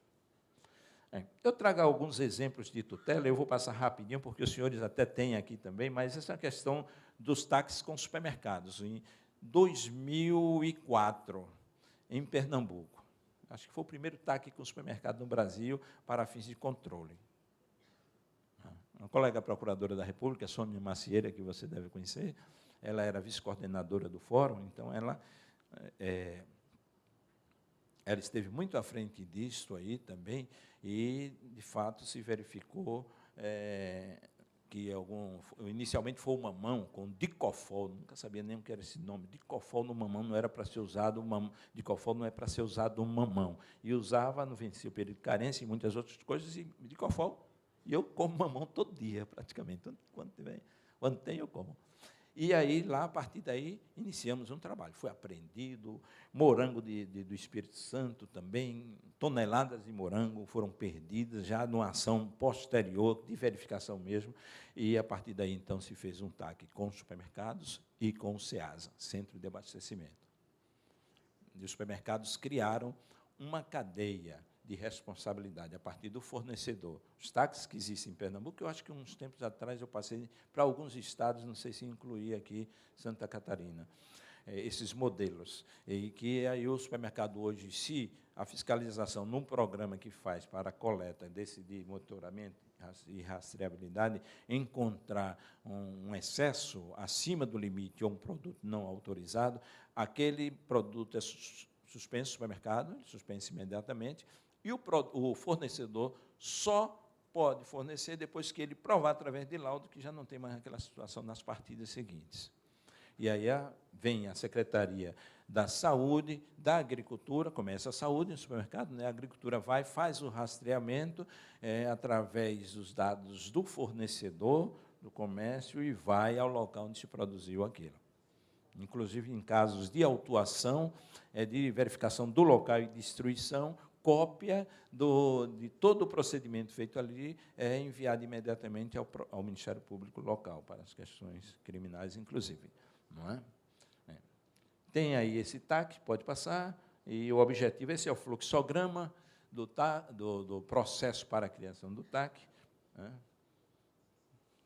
Eu trago alguns exemplos de tutela, eu vou passar rapidinho, porque os senhores até têm aqui também, mas essa é a questão dos táxis com supermercados. Em 2004, em Pernambuco, acho que foi o primeiro táxi com supermercado no Brasil para fins de controle. Uma colega procuradora da República, Sônia Macieira, que você deve conhecer, ela era vice-coordenadora do fórum, então ela esteve muito à frente disso aí também, e, de fato, se verificou que inicialmente foi o mamão, com Dicofol, nunca sabia nem o que era esse nome, Dicofol no mamão não era para ser usado, Dicofol não é para ser usado um mamão, e usava, não vencia o período de carência e muitas outras coisas, e Dicofol, e eu como mamão todo dia, praticamente, quando tem, eu como. E aí, lá, a partir daí, iniciamos um trabalho. Foi apreendido, morango do Espírito Santo também, toneladas de morango foram perdidas, já numa ação posterior, de verificação mesmo, e, a partir daí, então, se fez um TAC com os supermercados e com o SEASA, Centro de Abastecimento. E os supermercados criaram uma cadeia de responsabilidade a partir do fornecedor. Os táxis que existem em Pernambuco, eu acho que uns tempos atrás eu passei para alguns estados, não sei se incluía aqui Santa Catarina, esses modelos, e que aí o supermercado hoje, se a fiscalização num programa que faz para a coleta de monitoramento e rastreabilidade, encontrar um excesso acima do limite ou um produto não autorizado, aquele produto é suspenso no supermercado, ele suspense imediatamente, e o fornecedor só pode fornecer depois que ele provar, através de laudo, que já não tem mais aquela situação nas partidas seguintes. E aí vem a Secretaria da Saúde, da Agricultura, começa a saúde no supermercado, né? A agricultura faz o rastreamento através dos dados do fornecedor, do comércio, e vai ao local onde se produziu aquilo. Inclusive, em casos de autuação, de verificação do local e destruição, cópia de todo o procedimento feito ali é enviada imediatamente ao Ministério Público local, para as questões criminais, inclusive. Não é? Tem aí esse TAC, pode passar, e o objetivo, esse é o fluxograma do processo para a criação do TAC, né?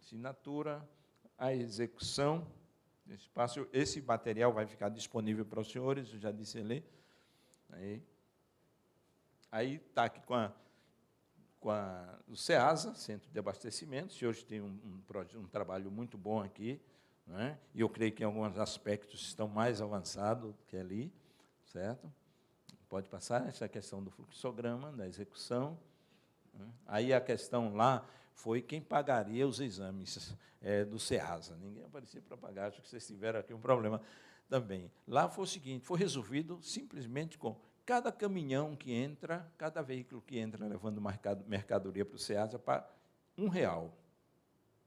Assinatura, a execução. Esse material vai ficar disponível para os senhores, eu já disse ali. Aí está aqui com o SEASA, Centro de Abastecimento, que hoje tem um trabalho muito bom aqui, né? E eu creio que em alguns aspectos estão mais avançados que ali, certo? Pode passar essa questão do fluxograma, da execução. Né? Aí a questão lá foi quem pagaria os exames do SEASA. Ninguém aparecia para pagar, acho que vocês tiveram aqui um problema também. lá foi o seguinte, foi resolvido simplesmente com cada caminhão que entra, cada veículo que entra levando mercadoria para o SEASA, para R$1.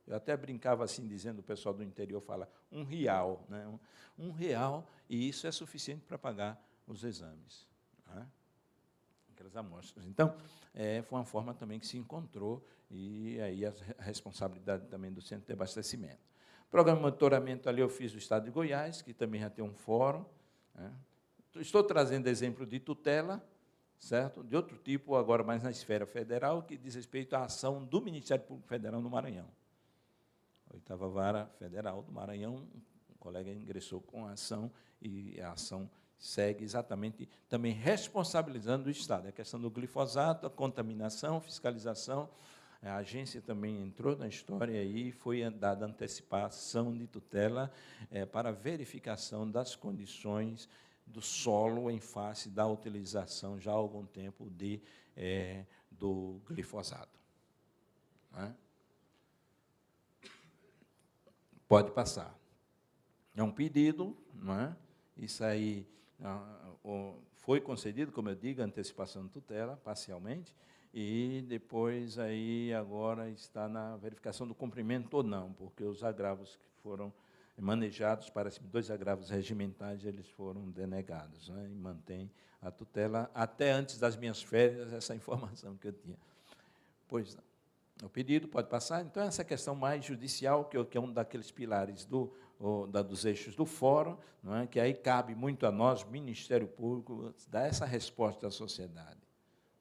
Eu até brincava assim, dizendo, o pessoal do interior fala, R$1, né? R$1, e isso é suficiente para pagar os exames, né? Aquelas amostras. Então, foi uma forma também que se encontrou, e aí a responsabilidade também do Centro de Abastecimento. Programa de monitoramento, ali eu fiz o Estado de Goiás, que também já tem um fórum, né? Estou trazendo exemplo de tutela, certo? De outro tipo, agora mais na esfera federal, que diz respeito à ação do Ministério Público Federal no Maranhão. A 8ª Vara Federal do Maranhão, um colega ingressou com a ação, e a ação segue exatamente também responsabilizando o Estado. A questão do glifosato, a contaminação, fiscalização, a agência também entrou na história e foi dada antecipação de tutela para verificação das condições do solo em face da utilização, já há algum tempo, do glifosato. Né? Pode passar. É um pedido, não é? Isso aí foi concedido, como eu digo, antecipação de tutela, parcialmente, e depois aí agora está na verificação do cumprimento ou não, porque os agravos que foram manejados, parece-me, 2 agravos regimentais, eles foram denegados, né, e mantém a tutela, até antes das minhas férias, essa informação que eu tinha. Pois não. O pedido pode passar. Então, essa questão mais judicial, que é um daqueles pilares dos eixos do fórum, não é? Que aí cabe muito a nós, Ministério Público, dar essa resposta à sociedade.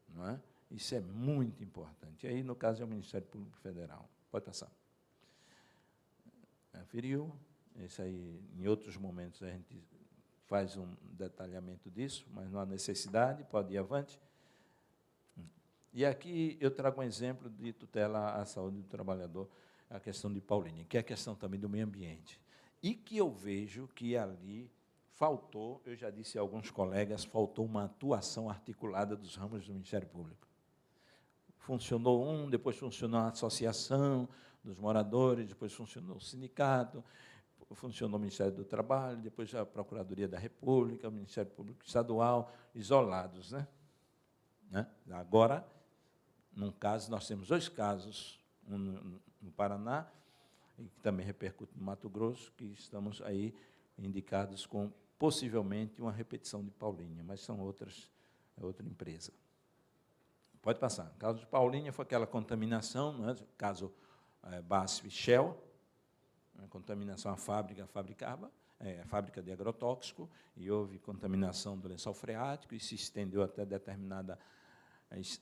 Não é? Isso é muito importante. E aí, no caso, é o Ministério Público Federal. Pode passar. Aferiu. Isso aí, em outros momentos, a gente faz um detalhamento disso, mas não há necessidade, pode ir avante. E aqui eu trago um exemplo de tutela à saúde do trabalhador, a questão de Paulínia, que é a questão também do meio ambiente. E que eu vejo que ali faltou, eu já disse a alguns colegas, faltou uma atuação articulada dos ramos do Ministério Público. Funcionou depois funcionou a associação dos moradores, depois funcionou o sindicato, funcionou o Ministério do Trabalho, depois a Procuradoria da República, o Ministério Público Estadual, isolados, né? Agora, num caso, nós temos 2 casos, um no Paraná, e que também repercute no Mato Grosso, que estamos aí indicados com, possivelmente, uma repetição de Paulínia, mas são outra empresa. Pode passar. O caso de Paulínia foi aquela contaminação, não é? Caso BASF Shell, a contaminação, a fábrica fabricava, a fábrica de agrotóxico, e houve contaminação do lençol freático, e se estendeu até determinada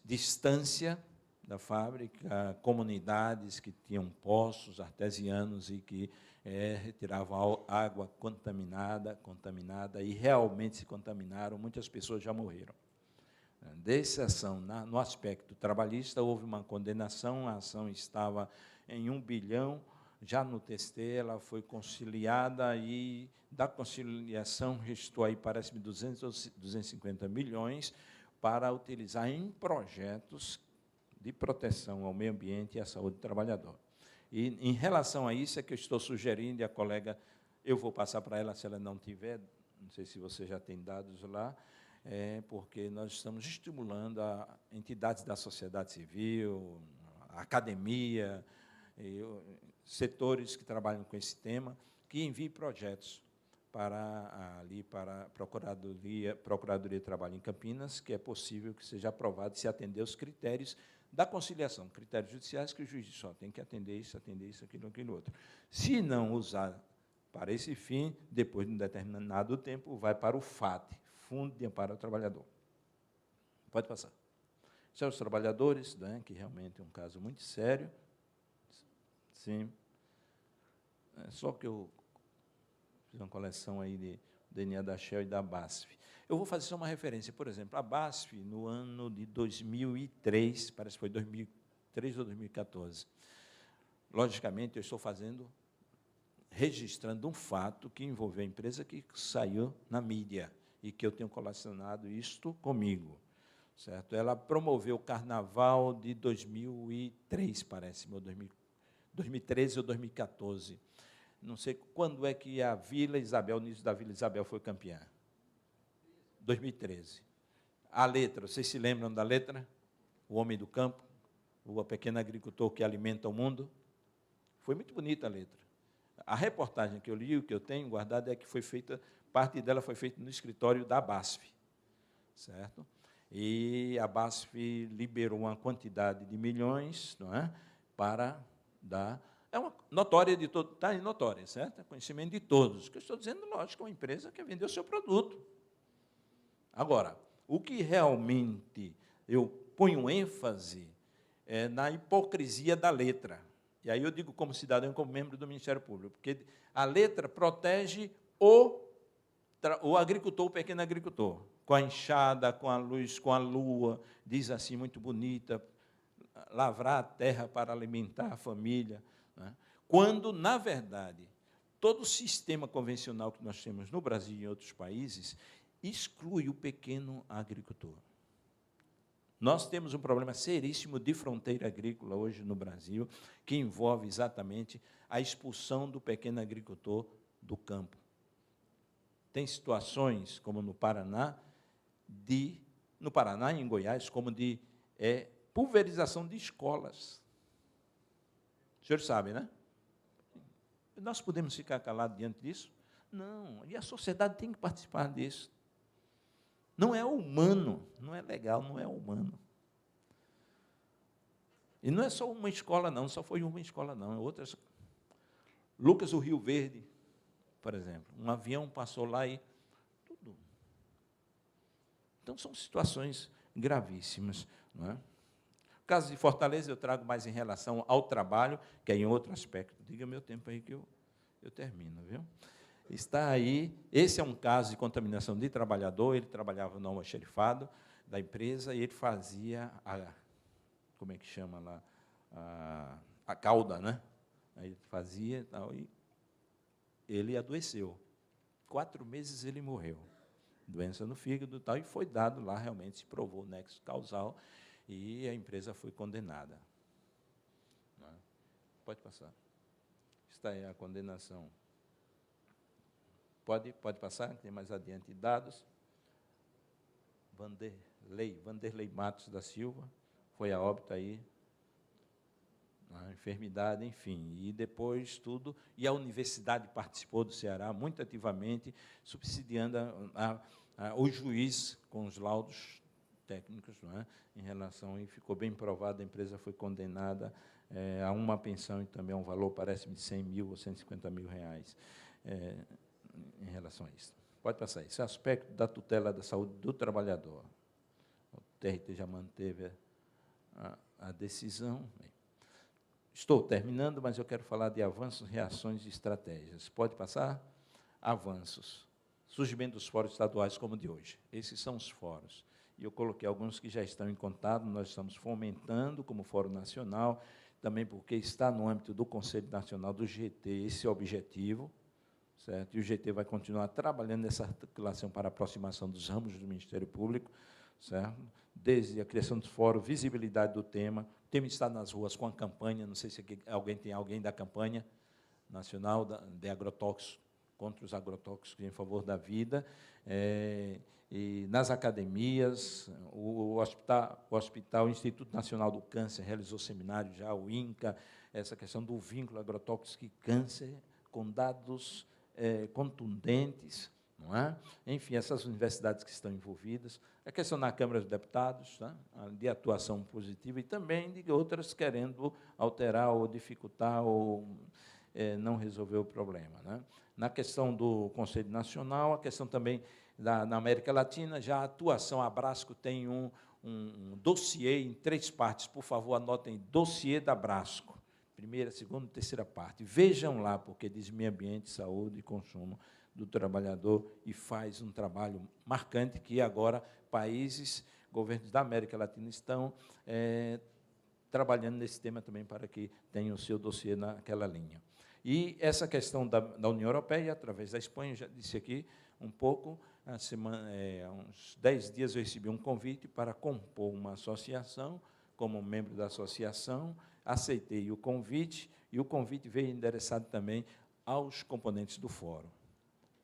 distância da fábrica, comunidades que tinham poços artesianos e que retiravam água contaminada, e realmente se contaminaram, muitas pessoas já morreram. Dessa ação, no aspecto trabalhista, houve uma condenação, a ação estava em 1 bilhão, já no TST ela foi conciliada, e da conciliação restou aí, parece-me, 200 ou 250 milhões, para utilizar em projetos de proteção ao meio ambiente e à saúde do trabalhador. E, em relação a isso, é que eu estou sugerindo, e a colega, eu vou passar para ela, se ela não tiver, não sei se você já tem dados lá, porque nós estamos estimulando a entidades da sociedade civil, a academia, setores que trabalham com esse tema, que enviem projetos para a Procuradoria de Trabalho em Campinas, que é possível que seja aprovado se atender aos critérios da conciliação, critérios judiciais que o juiz só tem que atender isso, aquilo outro. Se não usar para esse fim, depois de um determinado tempo, vai para o FAT, Fundo de Amparo ao Trabalhador. Pode passar. São os trabalhadores, né, que realmente é um caso muito sério. Sim. Só que eu fiz uma coleção aí de DNA da Shell e da BASF. Eu vou fazer só uma referência. Por exemplo, a BASF, no ano de 2003, parece que foi 2003 ou 2014, logicamente, eu estou registrando um fato que envolveu a empresa que saiu na mídia e que eu tenho colecionado isto comigo, certo? Ela promoveu o Carnaval de 2003, parece-me, ou 2013 ou 2014. Não sei quando é que a Vila Isabel, o início da Vila Isabel foi campeã. 2013. A letra, vocês se lembram da letra? O homem do campo, o pequeno agricultor que alimenta o mundo. Foi muito bonita a letra. A reportagem que eu li, o que eu tenho guardado, é que foi feita, parte dela foi feita no escritório da BASF, certo? E a BASF liberou uma quantidade de milhões, não é, para dar... É uma notória de todo, está aí notória, certo? É conhecimento de todos. O que eu estou dizendo, lógico, é uma empresa que vendeu o seu produto. Agora, o que realmente eu ponho ênfase é na hipocrisia da letra. E aí eu digo como cidadão, como membro do Ministério Público, porque a letra protege o agricultor, o pequeno agricultor, com a enxada, com a luz, com a lua, diz assim, muito bonita, lavrar a terra para alimentar a família, né? Quando, na verdade, todo o sistema convencional que nós temos no Brasil e em outros países exclui o pequeno agricultor. Nós temos um problema seríssimo de fronteira agrícola hoje no Brasil, que envolve exatamente a expulsão do pequeno agricultor do campo. Tem situações, como no Paraná e em Goiás, como de pulverização de escolas. O senhor sabe, né? Nós podemos ficar calados diante disso? Não, e a sociedade tem que participar disso. Não é humano, não é legal, não é humano. E não é só uma escola, não, só foi uma escola, não, é outras. Lucas do Rio Verde, por exemplo, um avião passou lá e tudo. Então, são situações gravíssimas, não é? O caso de Fortaleza eu trago mais em relação ao trabalho, que é em outro aspecto. Diga meu tempo aí que eu termino, viu? Está aí, esse é um caso de contaminação de trabalhador, ele trabalhava no almoxarifado da empresa e ele fazia como é que chama lá? A cauda, né? Aí ele fazia e tal, e ele adoeceu. 4 meses ele morreu. Doença no fígado e tal, e foi dado lá, realmente se provou o nexo causal, e a empresa foi condenada. Pode passar. Está aí a condenação. Pode passar, tem mais adiante dados. Vanderlei Matos da Silva, foi a óbito aí, a enfermidade, enfim, e depois tudo, e a universidade participou do Ceará muito ativamente, subsidiando o juiz com os laudos técnicos, não é? Em relação, e ficou bem provado, a empresa foi condenada a uma pensão e também a um valor, parece-me, de 100 mil ou 150 mil reais, em relação a isso. Pode passar. Esse aspecto da tutela da saúde do trabalhador. O TRT já manteve a decisão. Estou terminando, mas eu quero falar de avanços, reações e estratégias. Pode passar? Avanços. Surgimento dos fóruns estaduais como o de hoje. Esses são os fóruns. E eu coloquei alguns que já estão em contato, nós estamos fomentando como Fórum Nacional, também porque está no âmbito do Conselho Nacional do GT esse objetivo, certo? E o GT vai continuar trabalhando nessa articulação para a aproximação dos ramos do Ministério Público, certo? Desde a criação do fórum, visibilidade do tema. O tema está nas ruas com a campanha, não sei se aqui tem alguém da campanha nacional de agrotóxicos, contra os agrotóxicos em favor da vida, e nas academias, o hospital, o Instituto Nacional do Câncer realizou seminário já, o INCA, essa questão do vínculo agrotóxico e câncer, com dados contundentes, não é? Enfim, essas universidades que estão envolvidas, a questão na Câmara dos Deputados, tá? De atuação positiva, e também de outras querendo alterar ou dificultar ou não resolver o problema, né? Na questão do Conselho Nacional, a questão também na América Latina, já a atuação, a Abrasco tem um dossiê em 3 partes, por favor, anotem, dossiê da Abrasco, primeira, segunda e terceira parte. Vejam lá, porque diz meio ambiente, saúde e consumo do trabalhador, e faz um trabalho marcante que agora países, governos da América Latina estão trabalhando nesse tema também para que tenha o seu dossiê naquela linha. E essa questão da União Europeia, através da Espanha, já disse aqui um pouco, há uns 10 dias eu recebi um convite para compor uma associação, como membro da associação, aceitei o convite, e o convite veio endereçado também aos componentes do fórum.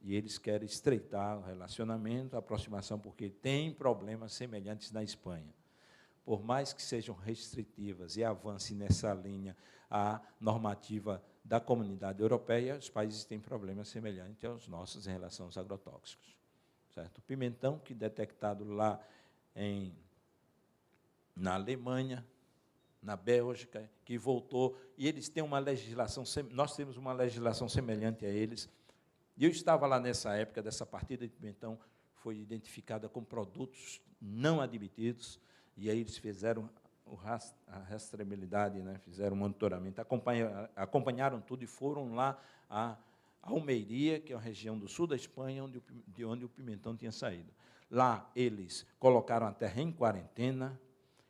E eles querem estreitar o relacionamento, a aproximação, porque tem problemas semelhantes na Espanha. Por mais que sejam restritivas e avancem nessa linha a normativa da Comunidade Europeia, os países têm problemas semelhantes aos nossos em relação aos agrotóxicos. Certo? O pimentão, que detectado lá na Alemanha, na Bélgica, que voltou, e eles têm uma legislação, nós temos uma legislação semelhante a eles, e eu estava lá nessa época, dessa partida de pimentão, foi identificada com produtos não admitidos, e aí eles fizeram a rastreabilidade, né? Fizeram um monitoramento, acompanharam tudo e foram lá a Almeria, que é uma região do sul da Espanha, de onde o pimentão tinha saído. Lá eles colocaram a terra em quarentena,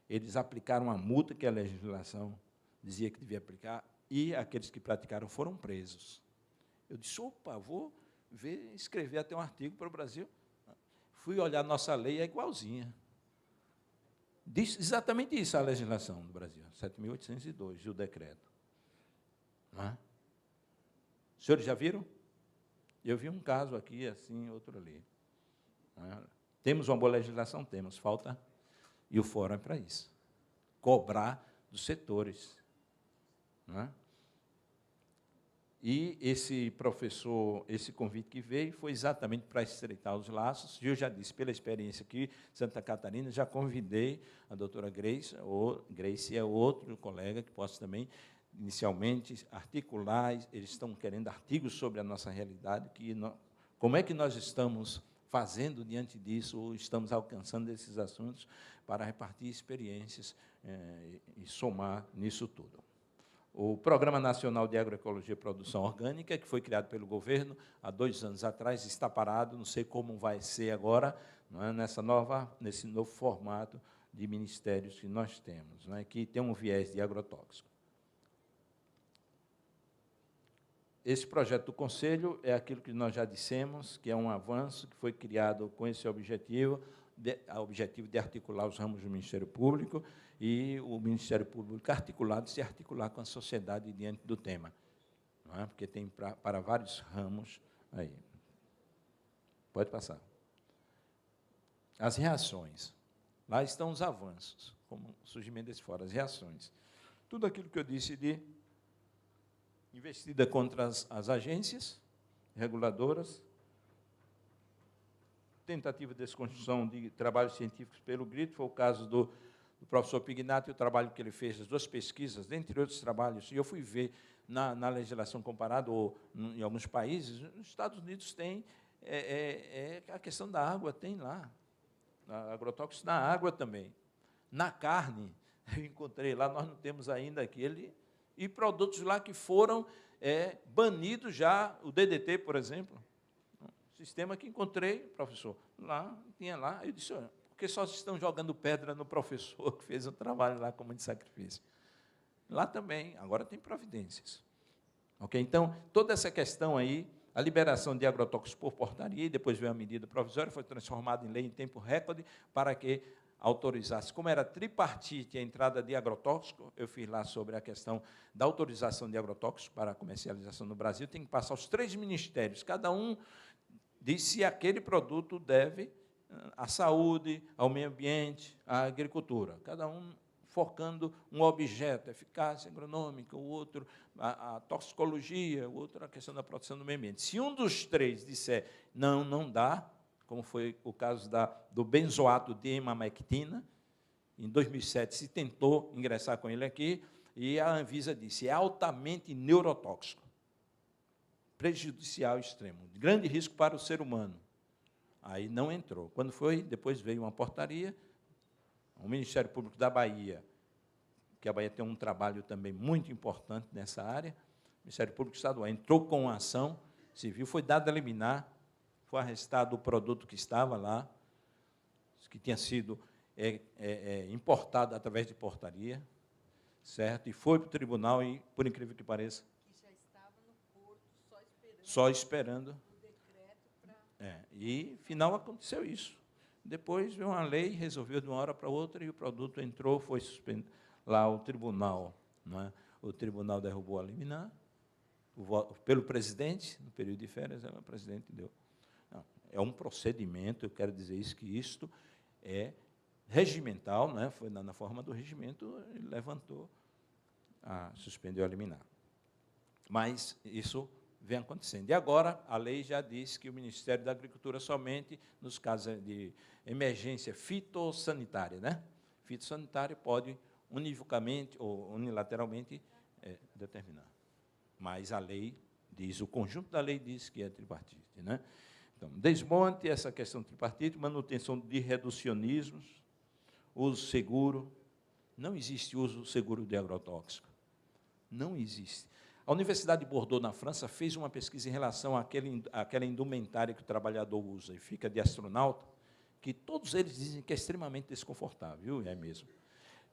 eles aplicaram a multa que a legislação dizia que devia aplicar, e aqueles que praticaram foram presos. Eu disse, opa, vou escrever até um artigo para o Brasil. Fui olhar nossa lei, é igualzinha. Diz exatamente isso a legislação do Brasil, 7.802, e o decreto. Não é? Os senhores já viram? Eu vi um caso aqui, assim, outro ali. Não é? Temos uma boa legislação? Temos, falta. E o fórum é para isso. Cobrar dos setores. Não é? E esse professor, esse convite que veio, foi exatamente para estreitar os laços. E eu já disse, pela experiência aqui em Santa Catarina, já convidei a doutora Grace, Grace é outro colega que possa também, inicialmente, articular. Eles estão querendo artigos sobre a nossa realidade, como é que nós estamos fazendo diante disso, ou estamos alcançando esses assuntos, para repartir experiências e somar nisso tudo. O Programa Nacional de Agroecologia e Produção Orgânica, que foi criado pelo governo há 2 anos atrás, está parado, não sei como vai ser agora, não é, nesse novo formato de ministérios que nós temos, não é, que tem um viés de agrotóxico. Esse projeto do Conselho é aquilo que nós já dissemos, que é um avanço, que foi criado com esse objetivo de articular os ramos do Ministério Público, e o Ministério Público articulado se articular com a sociedade diante do tema, não é? Porque tem para vários ramos aí. Pode passar. As reações. Lá estão os avanços, como o surgimento desse fórum, as reações. Tudo aquilo que eu disse de investida contra as agências reguladoras, tentativa de desconstrução de trabalhos científicos pelo grito, foi o caso do professor Pignato e o trabalho que ele fez, as 2 pesquisas, dentre outros trabalhos. E eu fui ver na legislação comparada, ou em alguns países, nos Estados Unidos tem a questão da água, tem lá, agrotóxicos na água também. Na carne, eu encontrei lá, nós não temos ainda aquele, e produtos lá que foram banidos já, o DDT, por exemplo, sistema que encontrei, professor, lá, tinha lá, eu disse, olha, porque só estão jogando pedra no professor que fez o trabalho lá como de sacrifício. Lá também, agora tem providências. Okay? Então, toda essa questão aí, a liberação de agrotóxicos por portaria, e depois veio a medida provisória, foi transformada em lei em tempo recorde, para que autorizasse. Como era tripartite a entrada de agrotóxico, eu fiz lá sobre a questão da autorização de agrotóxicos para a comercialização no Brasil, tem que passar os 3 ministérios, cada um diz se aquele produto deve à saúde, ao meio ambiente, à agricultura, cada um focando um objeto, eficácia agronômica, o outro a toxicologia, o outro a questão da proteção do meio ambiente. Se um dos 3 disser não dá, como foi o caso do benzoato de imamectina, em 2007 se tentou ingressar com ele aqui, e a Anvisa disse, é altamente neurotóxico, prejudicial extremo, de grande risco para o ser humano. Aí não entrou. Quando foi, depois veio uma portaria, o Ministério Público da Bahia, que a Bahia tem um trabalho também muito importante nessa área, o Ministério Público Estadual entrou com uma ação civil, foi dada a liminar, foi arrestado o produto que estava lá, que tinha sido importado através de portaria, certo? E foi para o tribunal e, por incrível que pareça, já estava no porto, só esperando o decreto para... e, final, aconteceu isso. Depois veio uma lei, resolveu de uma hora para outra, e o produto entrou, foi suspenso. Lá o tribunal, não é? O tribunal derrubou a liminar, pelo presidente, no período de férias, o presidente deu. Não, é um procedimento, eu quero dizer isso, que isto é regimental, não é? Foi na forma do regimento, ele levantou, suspendeu a liminar. Mas isso vem acontecendo. E agora, a lei já diz que o Ministério da Agricultura somente nos casos de emergência fitossanitária, né? Fitossanitária pode univocamente ou unilateralmente determinar. Mas a lei diz, o conjunto da lei diz que é tripartite, né? Então, desmonte essa questão tripartite, manutenção de reducionismos, uso seguro. Não existe uso seguro de agrotóxico. Não existe. A Universidade de Bordeaux, na França, fez uma pesquisa em relação àquela indumentária que o trabalhador usa e fica de astronauta, que todos eles dizem que é extremamente desconfortável, viu? É mesmo.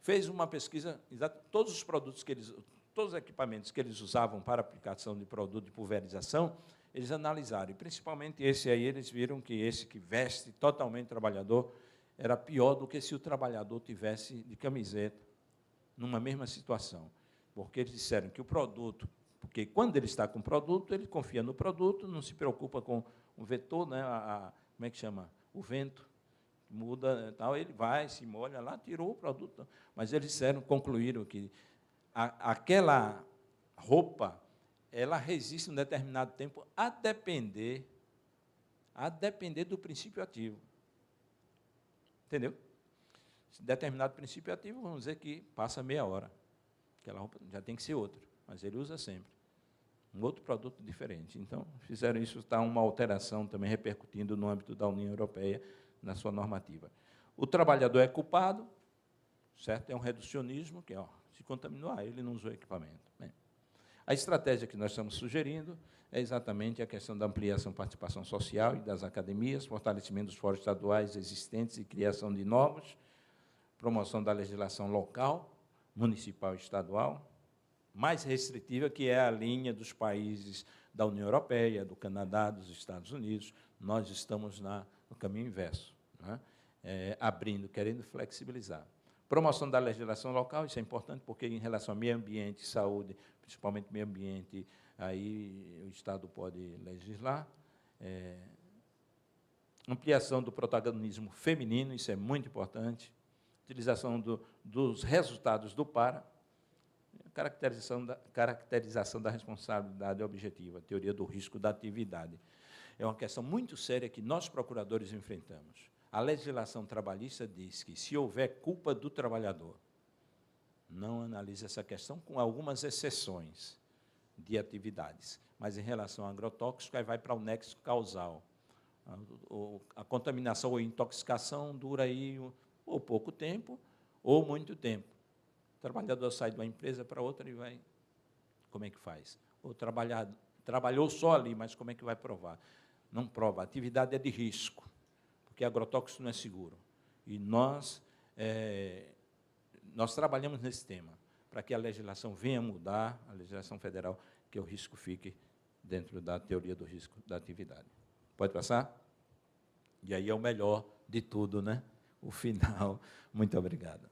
Fez uma pesquisa, todos os produtos todos os equipamentos que eles usavam para aplicação de produto de pulverização, eles analisaram, e principalmente esse aí, eles viram que esse que veste totalmente o trabalhador era pior do que se o trabalhador tivesse de camiseta, numa mesma situação. Porque eles disseram que o produto, porque quando ele está com o produto, ele confia no produto, não se preocupa com o vetor, né, como é que chama? O vento, muda, tal, ele vai, se molha lá, tirou o produto. Mas eles concluíram que aquela roupa, ela resiste um determinado tempo a depender do princípio ativo. Entendeu? Determinado princípio ativo, vamos dizer que passa meia hora. Aquela roupa já tem que ser outra, mas ele usa sempre. Um outro produto diferente. Então, fizeram isso, está uma alteração também repercutindo no âmbito da União Europeia, na sua normativa. O trabalhador é culpado, certo? É um reducionismo, que se contaminou, ele não usou equipamento. A estratégia que nós estamos sugerindo é exatamente a questão da ampliação da participação social e das academias, fortalecimento dos fóruns estaduais existentes e criação de novos, promoção da legislação local, municipal e estadual, mais restritiva, que é a linha dos países da União Europeia, do Canadá, dos Estados Unidos. Nós estamos no caminho inverso, né? Abrindo, querendo flexibilizar. Promoção da legislação local, isso é importante, porque em relação ao meio ambiente, saúde, principalmente meio ambiente, aí o Estado pode legislar. Ampliação do protagonismo feminino, isso é muito importante. Utilização dos resultados do PARA, caracterização da responsabilidade objetiva, teoria do risco da atividade. É uma questão muito séria que nós, procuradores, enfrentamos. A legislação trabalhista diz que, se houver culpa do trabalhador, não analisa essa questão, com algumas exceções de atividades. Mas, em relação ao agrotóxico, aí vai para o nexo causal. A contaminação ou intoxicação dura aí ou pouco tempo, ou muito tempo. O trabalhador sai de uma empresa para outra e vai... Como é que faz? Ou trabalhou só ali, mas como é que vai provar? Não prova. A atividade é de risco, porque agrotóxico não é seguro. E nós trabalhamos nesse tema, para que a legislação venha mudar, a legislação federal, que o risco fique dentro da teoria do risco da atividade. Pode passar? E aí é o melhor de tudo, né? O final. Muito obrigado.